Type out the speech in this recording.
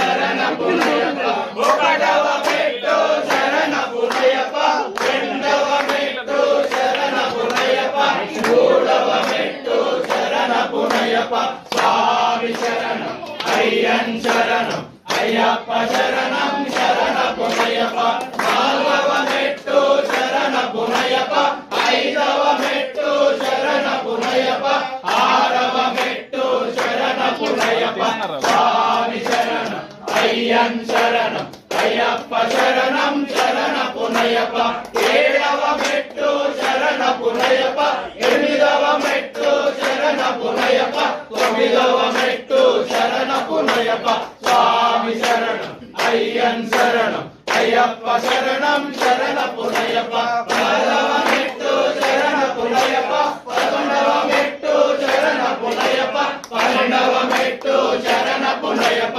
శరణ పునయప్ప ఒకటవ మెట్టు శరణ పునయప్ప రెండవ మెట్టు శరణ పునయప్ప మూడవ మెట్టు శరణ పునయప్ప స్వామి శరణం అయ్యన్ శరణం అయ్యప్ప శరణం శరణ పునయప్ప నాలుగవ మెట్టు శరణ పునయప్ప ఐదవ మెట్టు శరణ పునయప్ప ఆరవ మెట్టు శరణ పునయప్ప స్వామి శరణం అయ్యన్ శరణం అయ్యప్ప శరణం శరణ పునయప్ప ఏడవ మెట్టు శరణ పునయప్ప ఎనిమిదవ మెట్టు శరణ పునయప్ప తొమ్మిదవ మెట్టు శరణ పునయప్ప స్వామి శరణం అయ్యన్ శరణం అయ్యప్ప శరణం శరణ పునయప్ప పదవ మెట్టు శరణ పునయప్ప 11వ మెట్టు శరణ పునయప్ప 12వ మెట్టు శరణ పునయప్ప